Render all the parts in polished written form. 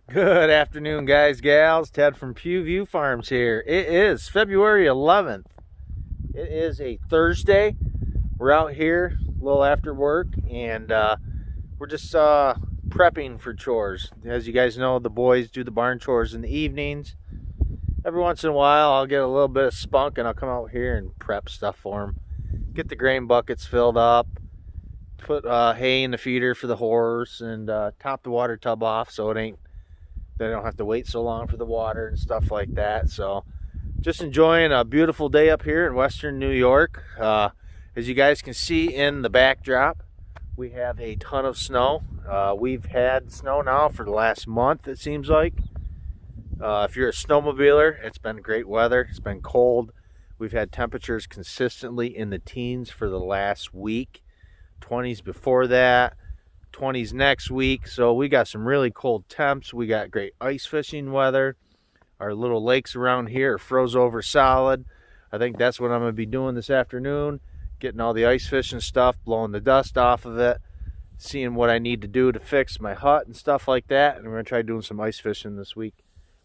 Good afternoon, guys, gals. Ted from Pew View Farms here. It is February 11th. It is a Thursday. We're out here a little after work, and we're just prepping for chores. As you guys know, the boys do the barn chores in the evenings. Every once in a while, I'll get a little bit of spunk, and I'll come out here and prep stuff for them. Get the grain buckets filled up, put hay in the feeder for the horse, and top the water tub off so they don't have to wait so long for the water and stuff like that. So just enjoying a beautiful day up here in western New York. As you guys can see in the backdrop, we have a ton of snow. We've had snow now for the last month, it seems like. If you're a snowmobiler, it's been great weather. It's been cold. We've had temperatures consistently in the teens for the last week, 20s before that, 20s next week. So we got some really cold temps. We got great ice fishing weather. Our little lakes around here are froze over solid. I think that's what I'm going to be doing this afternoon, getting all the ice fishing stuff, blowing the dust off of it, seeing what I need to do to fix my hut and stuff like that. And we're going to try doing some ice fishing this week.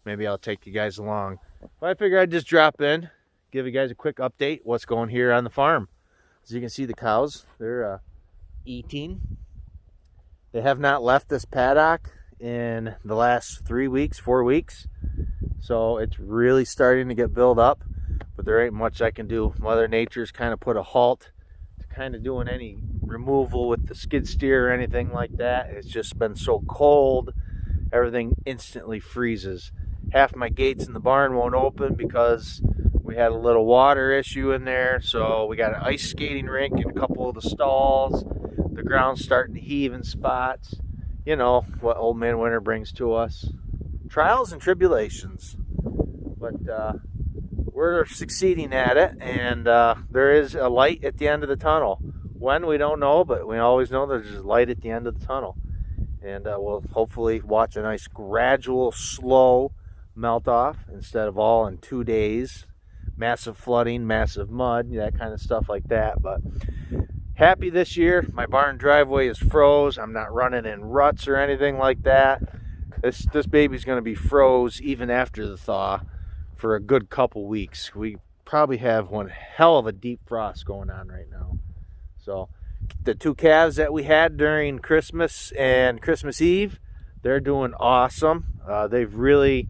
Maybe I'll take you guys along. But I figure I'd just drop in, give you guys a quick update what's going here on the farm. As you can see, the cows, they're eating. They have not left this paddock in the last 3 weeks, 4 weeks. So it's really starting to get built up, but there ain't much I can do. Mother Nature's kind of put a halt to kind of doing any removal with the skid steer or anything like that. It's just been so cold, everything instantly freezes. Half my gates in the barn won't open because we had a little water issue in there. So we got an ice skating rink in a couple of the stalls. The ground's starting to heave in spots. You know what old man winter brings to us. Trials and tribulations. But we're succeeding at it, and there is a light at the end of the tunnel. When, we don't know, but we always know there's a light at the end of the tunnel. And we'll hopefully watch a nice gradual, slow melt off instead of all in 2 days. Massive flooding, massive mud, that kind of stuff like that. But happy this year. My barn driveway is froze. I'm not running in ruts or anything like that. This baby's going to be froze even after the thaw for a good couple weeks. We probably have one hell of a deep frost going on right now. So the 2 calves that we had during Christmas and Christmas Eve, they're doing awesome. They've really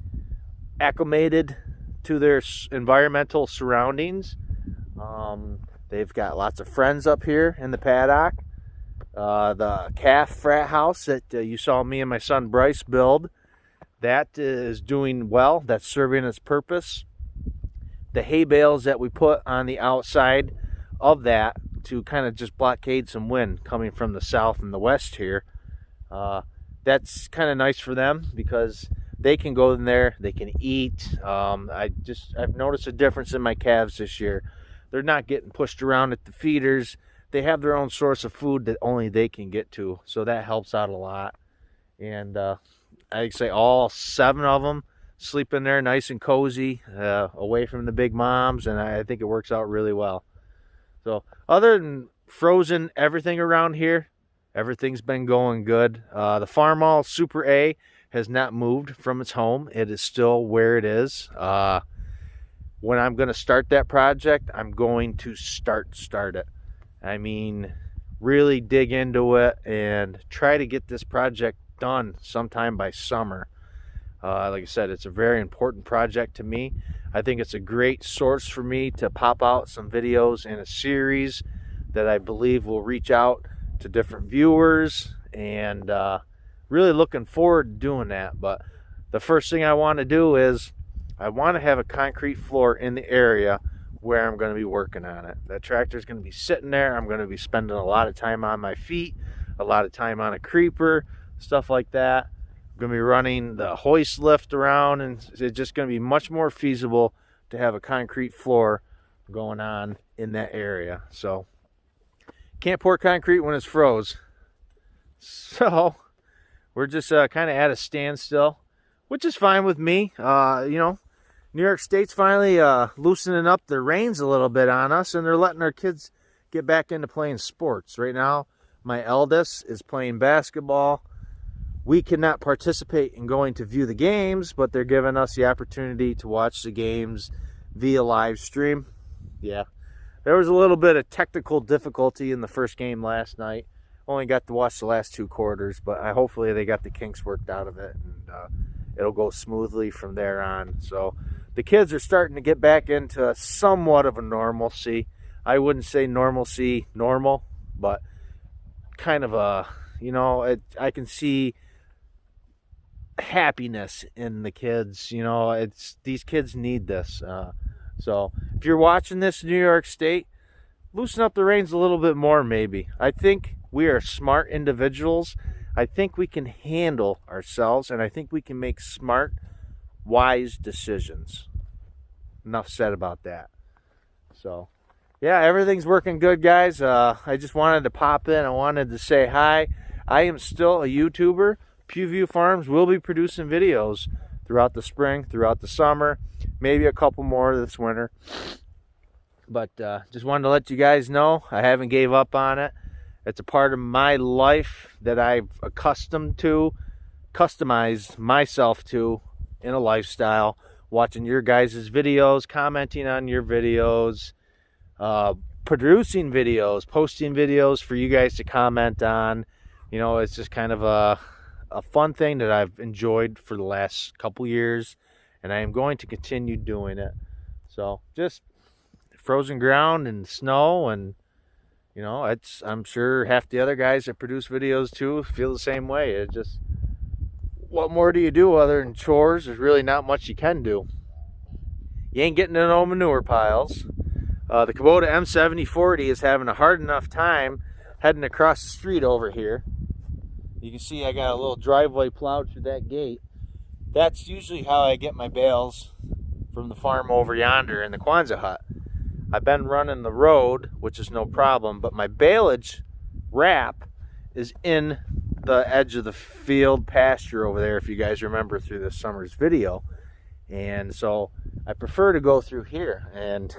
acclimated to their environmental surroundings. They've got lots of friends up here in the paddock. The calf frat house that you saw me and my son Bryce build, that is doing well. That's serving its purpose. The hay bales that we put on the outside of that to kind of just blockade some wind coming from the south and the west here, that's kind of nice for them because they can go in there, they can eat. I've noticed a difference in my calves this year. They're not getting pushed around at the feeders. They have their own source of food that only they can get to, so that helps out a lot. And I'd say all 7 of them sleep in there nice and cozy, away from the big moms, and I think it works out really well. So other than frozen everything around here, everything's been going good. The Farm All Super A has not moved from its home. It is still where it is. When I'm going to start that project, I'm going to start it. I mean, really dig into it and try to get this project done sometime by summer. Like I said, it's a very important project to me. I think it's a great source for me to pop out some videos in a series that I believe will reach out to different viewers, and really looking forward to doing that. But the first thing I want to do is I want to have a concrete floor in the area where I'm going to be working on it. That tractor's going to be sitting there. I'm going to be spending a lot of time on my feet, a lot of time on a creeper, stuff like that. I'm going to be running the hoist lift around, and it's just going to be much more feasible to have a concrete floor going on in that area. So can't pour concrete when it's froze. So we're just kind of at a standstill, which is fine with me. New York State's finally loosening up the reins a little bit on us, and they're letting our kids get back into playing sports. Right now, my eldest is playing basketball. we cannot participate in going to view the games, but they're giving us the opportunity to watch the games via live stream. Yeah, there was a little bit of technical difficulty in the first game last night. Only got to watch the last 2 quarters, but hopefully they got the kinks worked out of it, and it'll go smoothly from there on. So the kids are starting to get back into somewhat of a normalcy. I wouldn't say normalcy normal, but kind of a, you know, I can see happiness in the kids. You know, these kids need this. So if you're watching this in New York State, loosen up the reins a little bit more, maybe. I think we are smart individuals. I think we can handle ourselves, and I think we can make smart, wise decisions. Enough said about that. So, yeah, everything's working good, guys. I just wanted to pop in. I wanted to say hi. I am still a YouTuber. Pewview Farms will be producing videos throughout the spring, throughout the summer, maybe a couple more this winter. But just wanted to let you guys know I haven't gave up on it. It's a part of my life that I've accustomed to, customized myself to in a lifestyle. Watching your guys' videos, commenting on your videos, producing videos, posting videos for you guys to comment on. You know, it's just kind of a fun thing that I've enjoyed for the last couple years, and I am going to continue doing it. So just frozen ground and snow, and you know, I'm sure half the other guys that produce videos too feel the same way. It's just, what more do you do other than chores? There's really not much you can do. You ain't getting to no manure piles. The Kubota M7040 is having a hard enough time heading across the street over here. You can see I got a little driveway plowed through that gate. That's usually how I get my bales from the farm over yonder in the Kwanzaa hut. I've been running the road, which is no problem, but my baleage wrap is in the edge of the field pasture over there, if you guys remember through this summer's video. And so I prefer to go through here, and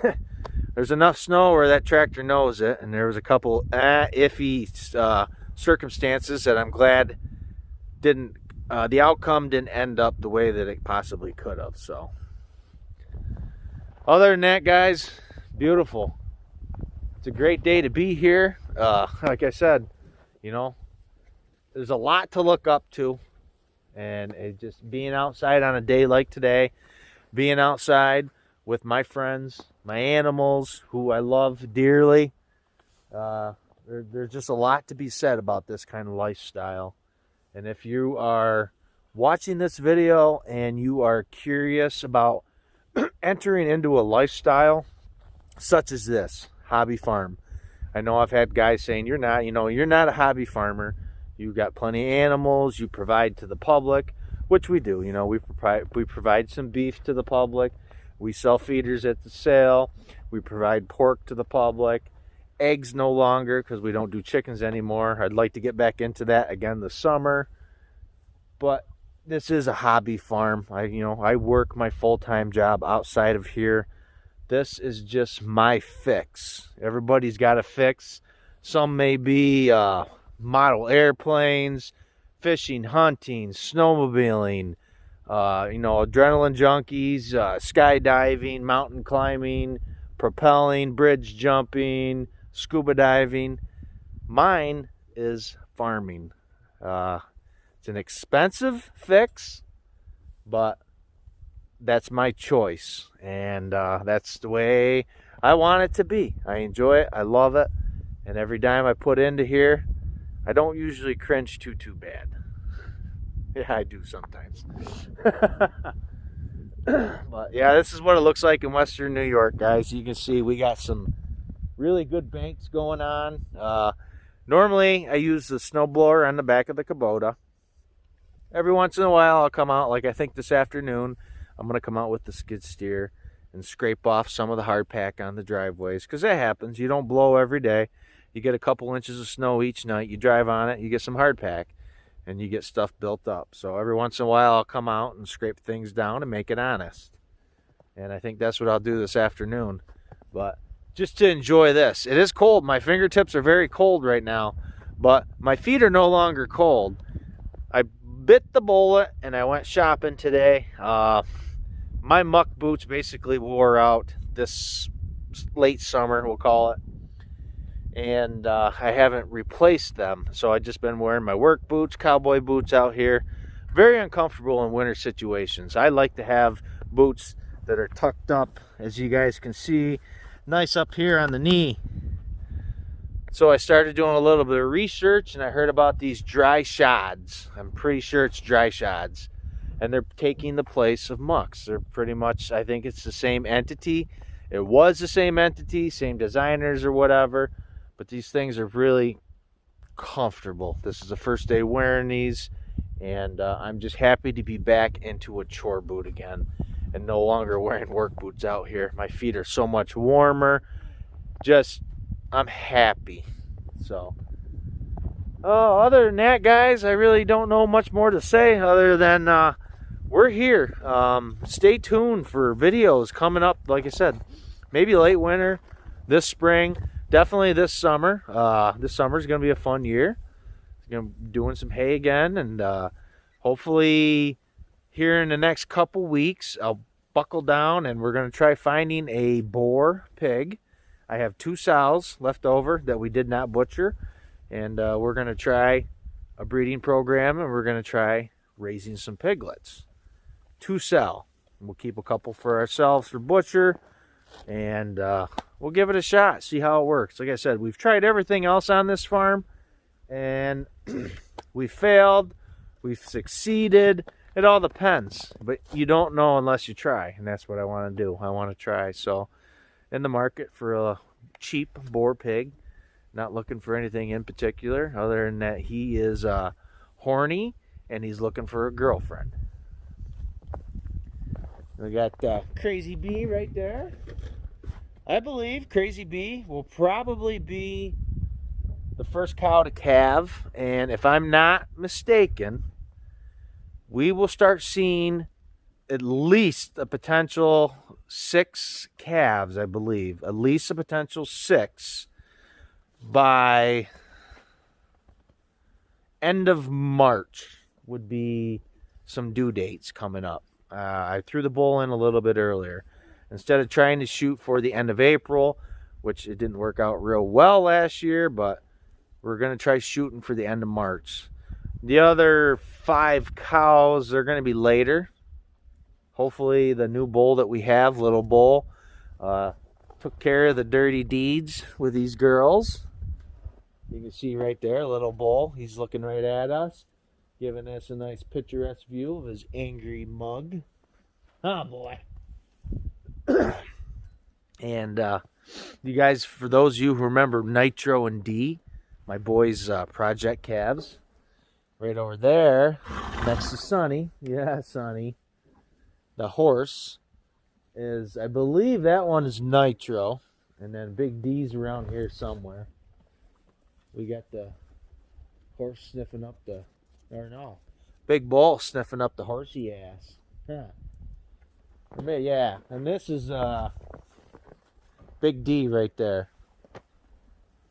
there's enough snow where that tractor knows it, and there was a couple iffy circumstances that I'm glad the outcome didn't end up the way that it possibly could have. So other than that, guys, beautiful. It's a great day to be here. Like I said, you know, there's a lot to look up to, and it just being outside on a day like today, being outside with my friends, my animals who I love dearly. There's just a lot to be said about this kind of lifestyle. And if you are watching this video and you are curious about entering into a lifestyle such as this hobby farm, I know I've had guys saying you're not a hobby farmer. You've got plenty of animals, you provide to the public, which we do. You know, we provide some beef to the public. We sell feeders at the sale. We provide pork to the public. Eggs no longer, because we don't do chickens anymore. I'd like to get back into that again this summer. But this is a hobby farm. I work my full-time job outside of here. This is just my fix. Everybody's got a fix. Some may be model airplanes, fishing, hunting, snowmobiling, adrenaline junkies, skydiving, mountain climbing, rappelling, bridge jumping, scuba diving. Mine is farming. It's an expensive fix, but that's my choice, and that's the way I want it to be. I enjoy it. I love it. And every dime I put into here, I don't usually cringe too bad. Yeah, I do sometimes. But yeah, this is what it looks like in Western New York, guys. You can see we got some really good banks going on. Normally, I use the snowblower on the back of the Kubota. Every once in a while, I'll come out, like I think this afternoon, I'm going to come out with the skid steer and scrape off some of the hardpack on the driveways, because that happens. You don't blow every day. You get a couple inches of snow each night. You drive on it, you get some hardpack, and you get stuff built up. So every once in a while, I'll come out and scrape things down and make it honest. And I think that's what I'll do this afternoon. But just to enjoy this. It is cold. My fingertips are very cold right now, but my feet are no longer cold. I've bit the bullet and I went shopping today. My muck boots basically wore out this late summer, we'll call it. And I haven't replaced them. So I've just been wearing my work boots, cowboy boots out here. Very uncomfortable in winter situations. I like to have boots that are tucked up, as you guys can see, nice up here on the knee. So I started doing a little bit of research and I heard about these dry shods. I'm pretty sure it's dry shods. And they're taking the place of mucks. They're pretty much, I think it's the same entity. It was the same entity, same designers or whatever. But these things are really comfortable. This is the first day wearing these. And I'm just happy to be back into a chore boot again. And no longer wearing work boots out here. My feet are so much warmer. I'm happy. So, other than that, guys, I really don't know much more to say other than we're here. Stay tuned for videos coming up, like I said, maybe late winter, this spring, definitely this summer. This summer is going to be a fun year. Going to be doing some hay again, and hopefully here in the next couple weeks, I'll buckle down and we're going to try finding a boar pig. I have 2 sows left over that we did not butcher, and we're going to try a breeding program, and we're going to try raising some piglets to sell. We'll keep a couple for ourselves for butcher, and we'll give it a shot, see how it works. Like I said, we've tried everything else on this farm, and we failed, we've succeeded. It all depends, but you don't know unless you try, and that's what I want to do. I want to try. So in the market for a cheap boar pig, not looking for anything in particular other than that he is horny and he's looking for a girlfriend. We got Crazy Bee right there. I believe Crazy Bee will probably be the first cow to calve, and if I'm not mistaken, we will start seeing at least a potential 6 calves, I believe. At least a potential 6 by end of March would be some due dates coming up. I threw the bull in a little bit earlier. Instead of trying to shoot for the end of April, which it didn't work out real well last year, but we're going to try shooting for the end of March. The other 5 cows are going to be later. Hopefully the new bull that we have, little bull, took care of the dirty deeds with these girls. You can see right there, little bull. He's looking right at us, giving us a nice picturesque view of his angry mug. Oh, boy. And you guys, for those of you who remember Nitro and D, my boys' project calves, right over there, next to Sonny. Yeah, Sonny. The horse is, I believe that one is Nitro. And then Big D's around here somewhere. We got the horse sniffing up the, or no, Big Bull sniffing up the horsey ass. Huh. Yeah, and this is Big D right there.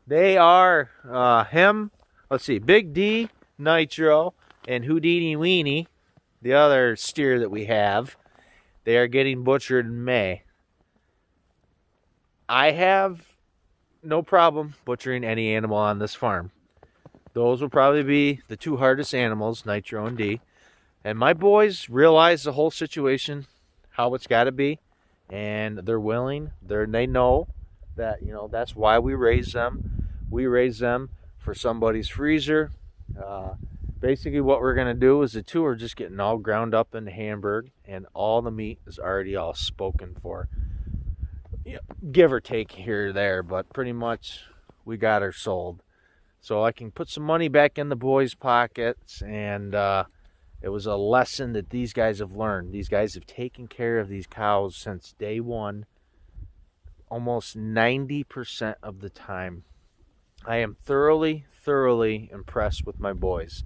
They are him, let's see, Big D, Nitro, and Houdini Weenie, the other steer that we have. They are getting butchered in May. I have no problem butchering any animal on this farm. Those will probably be the 2 hardest animals, Nitro and D. And my boys realize the whole situation, how it's got to be, and they're willing. They know that, you know, that's why we raise them. We raise them for somebody's freezer. Basically what we're going to do is the 2 are just getting all ground up into Hamburg, and all the meat is already all spoken for. Yeah, give or take here or there, but pretty much we got her sold. So I can put some money back in the boys' pockets, and it was a lesson that these guys have learned. These guys have taken care of these cows since day one, almost 90% of the time. I am thoroughly impressed with my boys.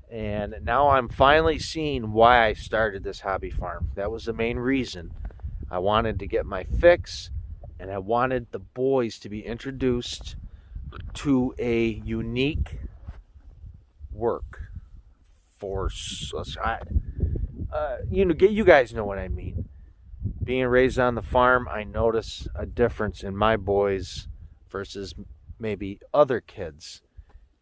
And now I'm finally seeing why I started this hobby farm. That was the main reason. I wanted to get my fix, and I wanted the boys to be introduced to a unique work. force. You guys know what I mean. Being raised on the farm, I notice a difference in my boys versus maybe other kids.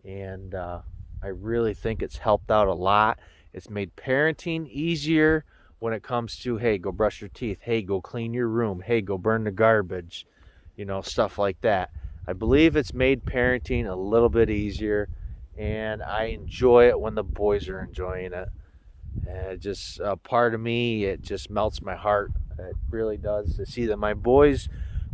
And I really think it's helped out a lot. It's made parenting easier when it comes to, hey, go brush your teeth. Hey, go clean your room. Hey, go burn the garbage. Stuff like that. I believe it's made parenting a little bit easier, and I enjoy it when the boys are enjoying it. And just part of me, it just melts my heart. It really does to see that my boys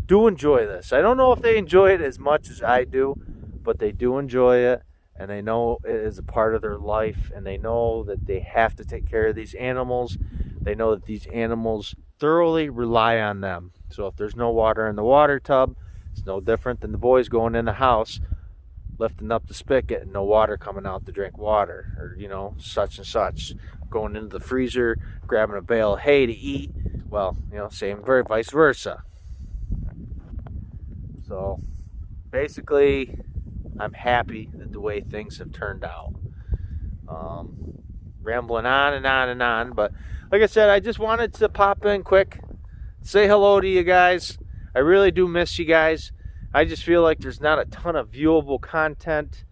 do enjoy this. I don't know if they enjoy it as much as I do, but they do enjoy it, and they know it is a part of their life, and they know that they have to take care of these animals. They know that these animals thoroughly rely on them. So if there's no water in the water tub, it's no different than the boys going in the house, lifting up the spigot and no water coming out to drink water, or such and such, going into the freezer, grabbing a bale of hay to eat. Well, same, very vice versa. So basically, I'm happy that the way things have turned out. Rambling on and on and on, but like I said, I just wanted to pop in quick, say hello to you guys. I really do miss you guys. I just feel like there's not a ton of viewable content.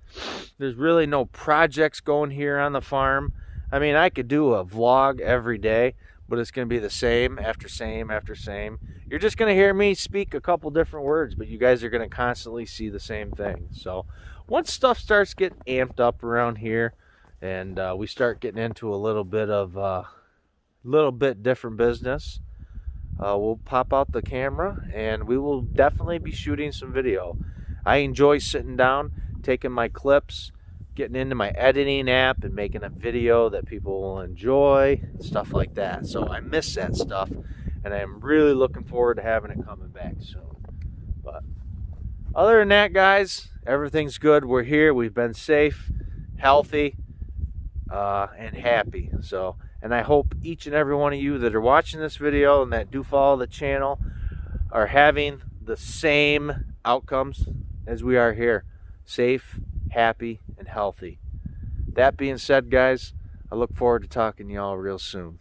There's really no projects going here on the farm. I mean, I could do a vlog every day, but it's going to be the same after same after same. You're just going to hear me speak a couple different words, but you guys are going to constantly see the same thing. So once stuff starts getting amped up around here, and we start getting into a little bit different business, we'll pop out the camera and we will definitely be shooting some video. I enjoy sitting down, taking my clips, getting into my editing app and making a video that people will enjoy, stuff like that. So I miss that stuff, and I'm really looking forward to having it coming back soon. But other than that, guys, everything's good. We're here. We've been safe, healthy, and happy. And I hope each and every one of you that are watching this video and that do follow the channel are having the same outcomes as we are here. Safe, happy, and healthy. That being said, guys, I look forward to talking to y'all real soon.